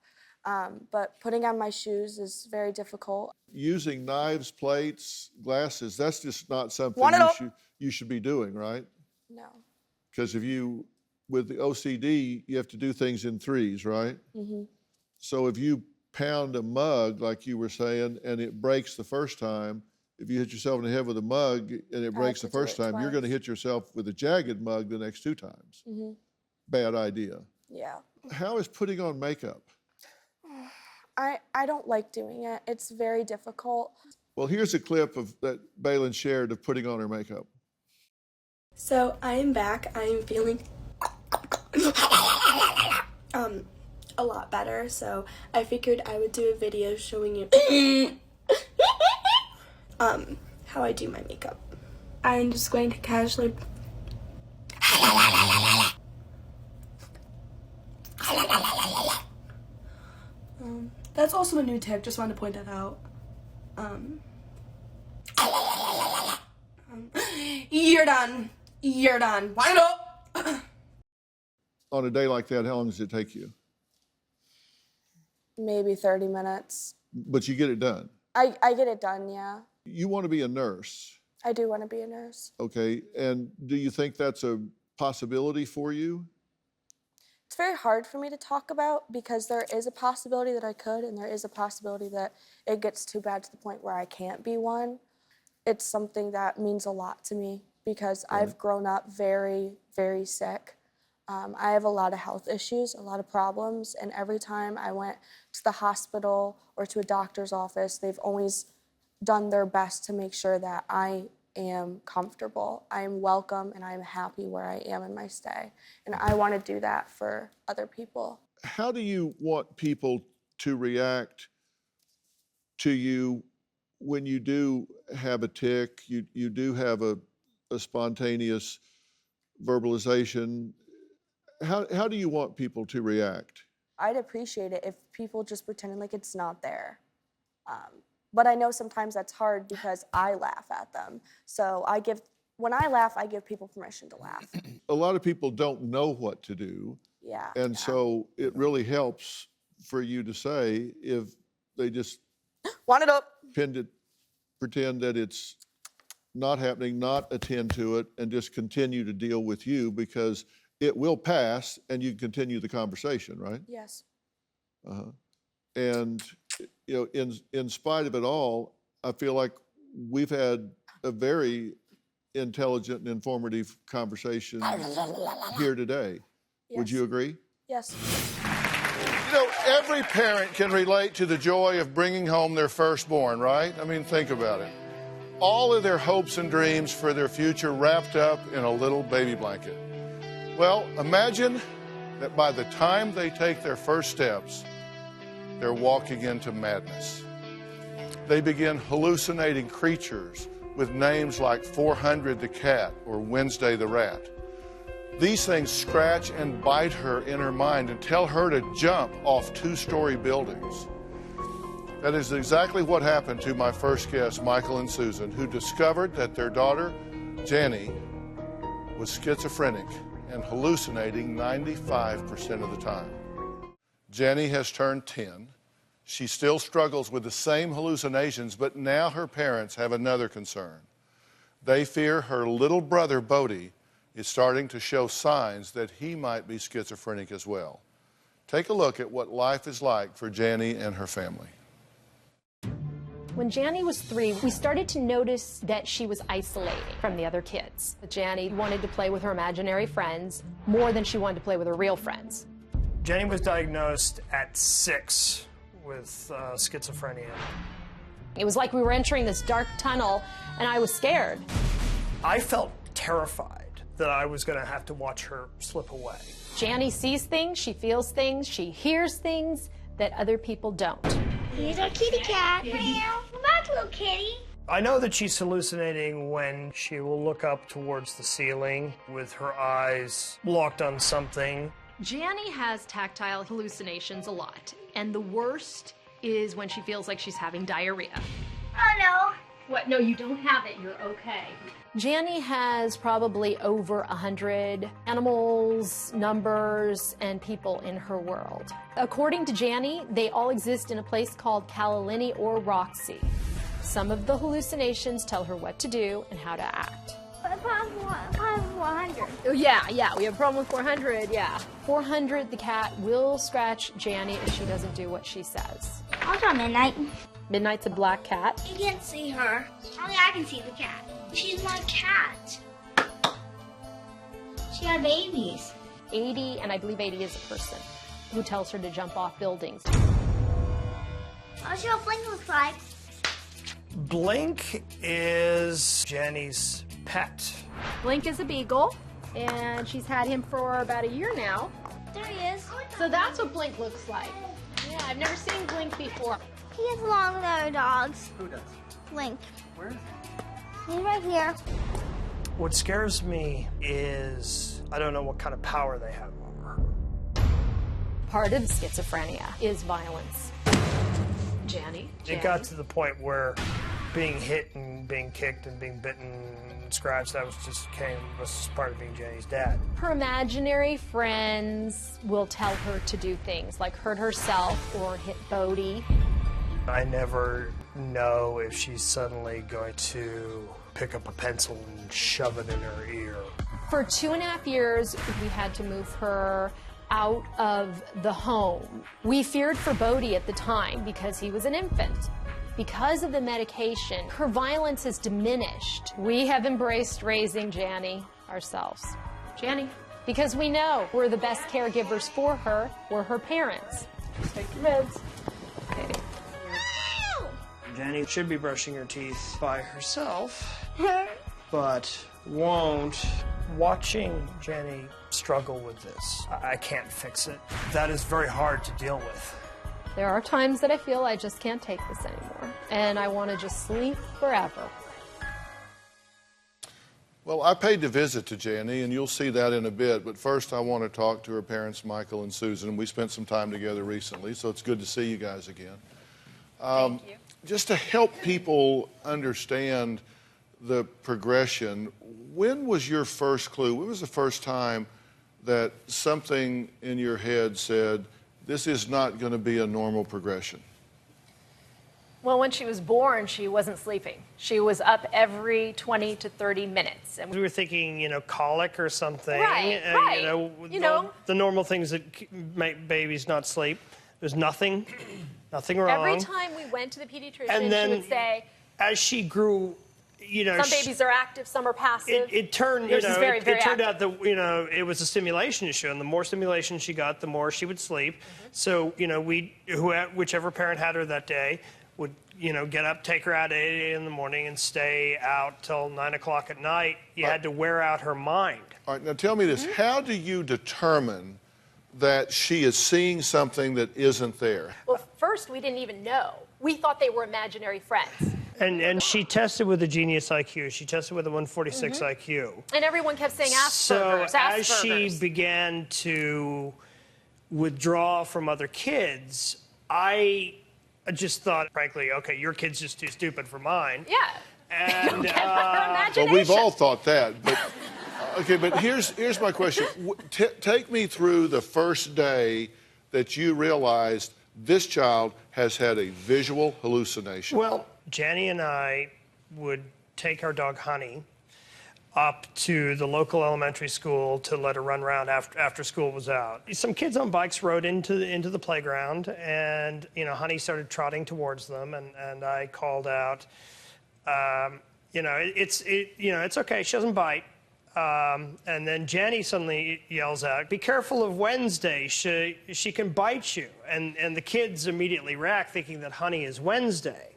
but putting on my shoes is very difficult. Using knives, plates, glasses, that's just not something you should be doing, right? No. Because with the OCD, you have to do things in threes, right? So if you pound a mug, like you were saying, and it breaks the first time, if you hit yourself in the head with a mug and it breaks the first time, you're going to hit yourself with a jagged mug the next 2 times. Mm-hmm. Bad idea. Yeah. How is putting on makeup? I don't like doing it. It's very difficult. Well, here's a clip of that Bailyn shared of putting on her makeup. So I am back. I am feeling a lot better. So I figured I would do a video showing you how I do my makeup. I'm just going to casually that's also a new tip, just wanted to point that out. You're done. You're done. Wind up. On a day like that, how long does it take you? Maybe 30 minutes. But you get it done. I get it done, yeah. You want to be a nurse. I do want to be a nurse. Okay, and do you think that's a possibility for you? It's very hard for me to talk about because there is a possibility that I could, and there is a possibility that it gets too bad to the point where I can't be one. It's something that means a lot to me because I've grown up very, very sick. I have a lot of health issues, a lot of problems, and every time I went to the hospital or to a doctor's office, they've always done their best to make sure that I am comfortable, I am welcome, and I am happy where I am in my stay. And I want to do that for other people. How do you want people to react to you when you do have a tic, you do have a spontaneous verbalization? How do you want people to react? I'd appreciate it if people just pretended like it's not there. But I know sometimes that's hard because I laugh at them. So when I laugh, I give people permission to laugh. A lot of people don't know what to do. Yeah. And so it really helps for you to say if they just wind it up, pretend that it's not happening, not attend to it, and just continue to deal with you because it will pass and you continue the conversation, right? Yes. And you know, in spite of it all, I feel like we've had a very intelligent and informative conversation here today. Yes. Would you agree? Yes. You know, every parent can relate to the joy of bringing home their firstborn, right? I mean, think about it. All of their hopes and dreams for their future wrapped up in a little baby blanket. Well, imagine that by the time they take their first steps, they're walking into madness. They begin hallucinating creatures with names like 400 the cat or Wednesday the rat. These things scratch and bite her in her mind and tell her to jump off 2-story buildings. That is exactly what happened to my first guests, Michael and Susan, who discovered that their daughter, Jenny, was schizophrenic and hallucinating 95% of the time. Jenny has turned 10. She still struggles with the same hallucinations, but now her parents have another concern. They fear her little brother, Bodie, is starting to show signs that he might be schizophrenic as well. Take a look at what life is like for Jenny and her family. When Janny was 3, we started to notice that she was isolating from the other kids. Janny wanted to play with her imaginary friends more than she wanted to play with her real friends. Jenny was diagnosed at 6 with schizophrenia. It was like we were entering this dark tunnel, and I was scared. I felt terrified that I was going to have to watch her slip away. Janny sees things, she feels things, she hears things that other people don't. Here's our kitty cat. Meow. Come back, little kitty. I know that she's hallucinating when she will look up towards the ceiling with her eyes locked on something. Janny has tactile hallucinations a lot, and the worst is when she feels like she's having diarrhea. Oh no. What? No, you don't have it. You're okay. Janny has probably over 100 animals, numbers, and people in her world. According to Janny, they all exist in a place called Kalalini or Roxy. Some of the hallucinations tell her what to do and how to act. Problem 400. Oh, yeah, we have a problem with 400, yeah. 400, the cat, will scratch Janny if she doesn't do what she says. I'll draw Midnight. Midnight's a black cat. You can't see her. Only I can see the cat. She's my cat. She had babies. 80, and I believe 80 is a person who tells her to jump off buildings. I'll show what Blink looks like. Blink is Jenny's pet. Blink is a beagle, and she's had him for about a year now. There he is. So that's what Blink looks like. Yeah, I've never seen Blink before. He gets along with other dogs. Who does? Blink. Where is He's right here. What scares me is I don't know what kind of power they have over her. Part of schizophrenia is violence. Janny? It got to the point where being hit and being kicked and being bitten and scratched, that was just part of being Jenny's dad. Her imaginary friends will tell her to do things like hurt herself or hit Bodhi. I never know if she's suddenly going to pick up a pencil and shove it in her ear. For 2.5 years, we had to move her out of the home. We feared for Bodhi at the time because he was an infant. Because of the medication, her violence has diminished. We have embraced raising Janny ourselves. Janny, because we know we're the best caregivers for her. We're her parents. Take your meds. Okay. Jenny should be brushing her teeth by herself, but won't. Watching Jenny struggle with this, I can't fix it. That is very hard to deal with. There are times that I feel I just can't take this anymore, and I want to just sleep forever. Well, I paid a visit to Janny, and you'll see that in a bit. But first, I want to talk to her parents, Michael and Susan. We spent some time together recently, so it's good to see you guys again. Thank you. Just to help people understand the progression, when was your first clue? When was the first time that something in your head said, this is not going to be a normal progression? Well, when she was born, she wasn't sleeping. She was up every 20 to 30 minutes. And we were thinking, colic or something. Right, right. The normal things that make babies not sleep. There's nothing wrong. Every time we went to the pediatrician, and then, she would say, as she grew, some babies are active, some are passive. It turned, Yours is very, very it turned active. out that, it was a stimulation issue, and the more stimulation she got, the more she would sleep. So, whichever parent had her that day would, get up, take her out at 8 in the morning and stay out till 9 o'clock at night. You had to wear out her mind. All right, now tell me this. How do you determine that she is seeing something that isn't there? Well, first, we didn't even know. We thought they were imaginary friends. And she tested with a Genius IQ. She tested with a 146 IQ. And everyone kept saying Asperger's, So as she Asperger's. began to withdraw from other kids, I just thought, frankly, okay, your kid's just too stupid for mine. Yeah. And well, we've all thought that. But okay, but here's my question. Take me through the first day that you realized this child has had a visual hallucination. Well, Janny and I would take our dog Honey up to the local elementary school to let her run around after school was out. Some kids on bikes rode into the playground, and Honey started trotting towards them, and I called out, it's okay, she doesn't bite. And then Janny suddenly yells out, "Be careful of Wednesday, she can bite you." And the kids immediately react, thinking that Honey is Wednesday.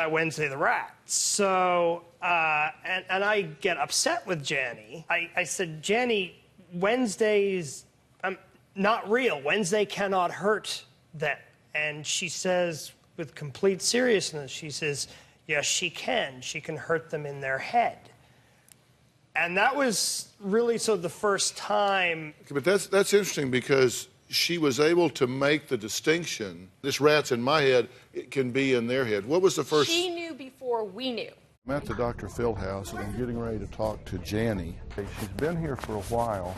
Wednesday the rat. So, and I get upset with Janny. I said, Janny, Wednesday's not real. Wednesday cannot hurt them. And she says, with complete seriousness, she says, yes, she can. She can hurt them in their head. And that was really the first time. But that's interesting because she was able to make the distinction. This rat's in my head, it can be in their head. What was the first? She knew before we knew. I'm at the Dr. Phil house and I'm getting ready to talk to Janny. She's been here for a while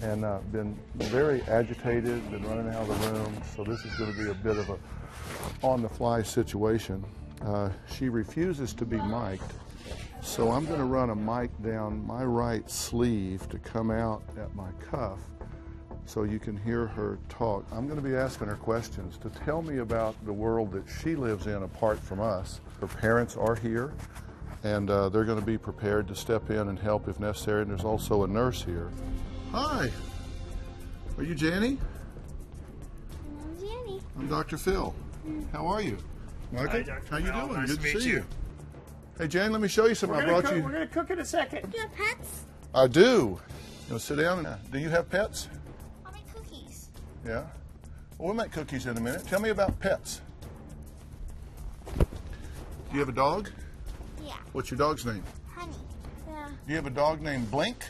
and been very agitated, been running out of the room, so this is going to be a bit of a on-the-fly situation. She refuses to be mic'd, so I'm going to run a mic down my right sleeve to come out at my cuff so you can hear her talk. I'm going to be asking her questions to tell me about the world that she lives in apart from us. Her parents are here, and they're going to be prepared to step in and help if necessary, and there's also a nurse here. Hi. Are you Janny? I'm Janny. I'm Dr. Phil. How are you? Michael, Hi, Dr. how you Phil. doing? Nice Good to to meet see you. you. Hey, Jan, let me show you something I brought you. We're going to cook in a second. Do you have pets? I do. You want to sit down? Do you have pets? I'll make cookies. Yeah. Well, we'll make cookies in a minute. Tell me about pets. Do you have a dog? Yeah. What's your dog's name? Honey. Yeah. Do you have a dog named Blink?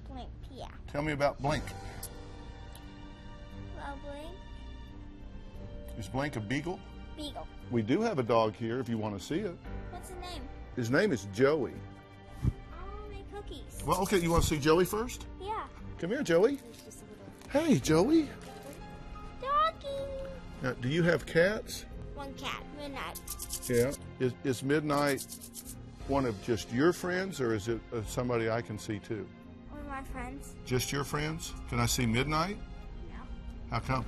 Blink. Yeah. Tell me about Blink. Well, Blink. Is Blink a beagle? Beagle. We do have a dog here if you want to see it. What's his name? His name is Joey. I'll make cookies. Well, okay, you want to see Joey first? Yeah. Come here, Joey. Hey, Joey. Doggy. Do you have cats? One cat. Midnight. Yeah. Is Midnight one of just your friends, or is it somebody I can see too? One of my friends. Just your friends? Can I see Midnight? No. How come?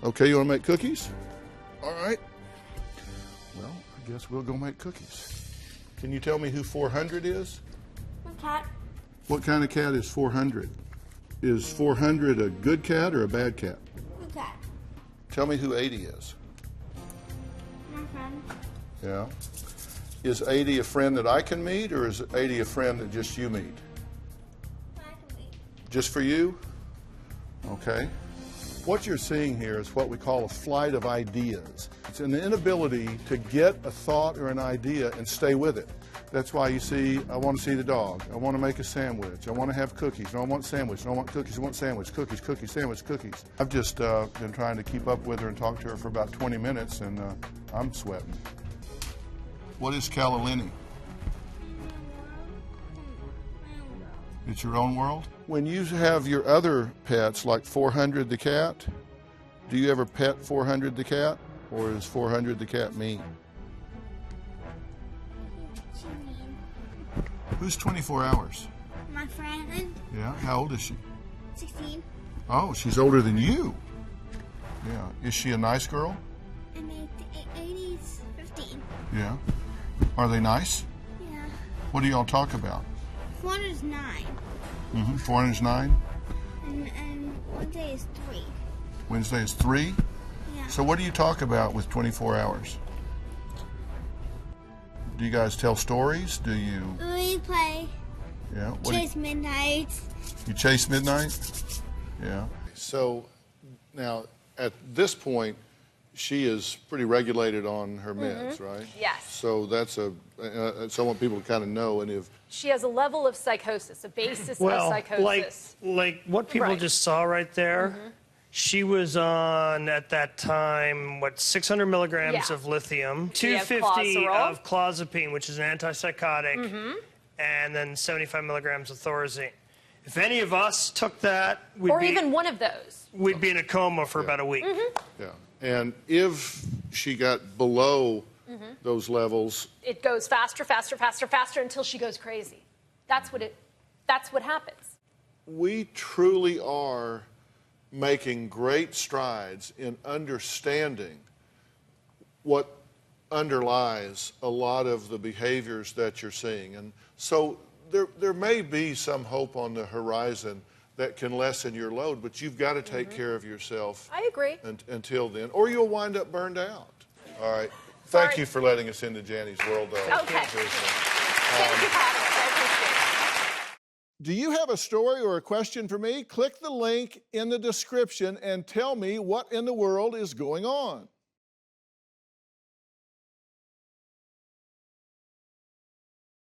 Okay, you want to make cookies? All right. Well, I guess we'll go make cookies. Can you tell me who 400 is? One cat. What kind of cat is 400? Is 400 a good cat or a bad cat? Good cat. Tell me who 80 is. My friend. Yeah. Is 80 a friend that I can meet, or is 80 a friend that just you meet? I can meet. Just for you? Okay. What you're seeing here is what we call a flight of ideas. It's an inability to get a thought or an idea and stay with it. That's why you see, I want to see the dog. I want to make a sandwich. I want to have cookies. No, I want sandwich. No, I want cookies. I want sandwich. Cookies, cookies, sandwich, cookies. I've just been trying to keep up with her and talk to her for about 20 minutes, and I'm sweating. What is Kalilini? It's your own world? When you have your other pets, like 400 the cat, do you ever pet 400 the cat? Or is 400 the cat mean? She mean. Who's 24 hours? My friend. Yeah, how old is she? 16. Oh, she's older than you. Yeah, is she a nice girl? And 80's 15. Yeah. Are they nice? Yeah. What do y'all talk about? 400's 9. 400's 9? And Wednesday is 3. Wednesday is 3? Yeah. So what do you talk about with 24 hours? Do you guys tell stories? Do you? We play. Yeah. What Chase Midnight. You chase Midnight? Yeah. So now at this point, she is pretty regulated on her meds, right? Yes. So that's so I want people to kind of know, and if She has a level of psychosis, a basis of Well, psychosis. like what people Right. just saw right there, she was on, at that time, 600 milligrams Yeah. of lithium, We have 250 clozaril. of clozapine, which is an antipsychotic, and then 75 milligrams of thorazine. If any of us took that, Or even one of those. we'd be in a coma for about a week. yeah, and if she got below those levels, It goes faster, faster, faster, faster until she goes crazy. That's what happens. we truly are making great strides in understanding what underlies a lot of the behaviors that you're seeing. And so there may be some hope on the horizon that can lessen your load, but you've got to take care of yourself I agree. until then, or you'll wind up burned out. All right. Thank you for letting us into Janny's world, though. Okay. Seriously. Thank you, Patrick. I appreciate it. Do you have a story or a question for me? Click the link in the description and tell me what in the world is going on.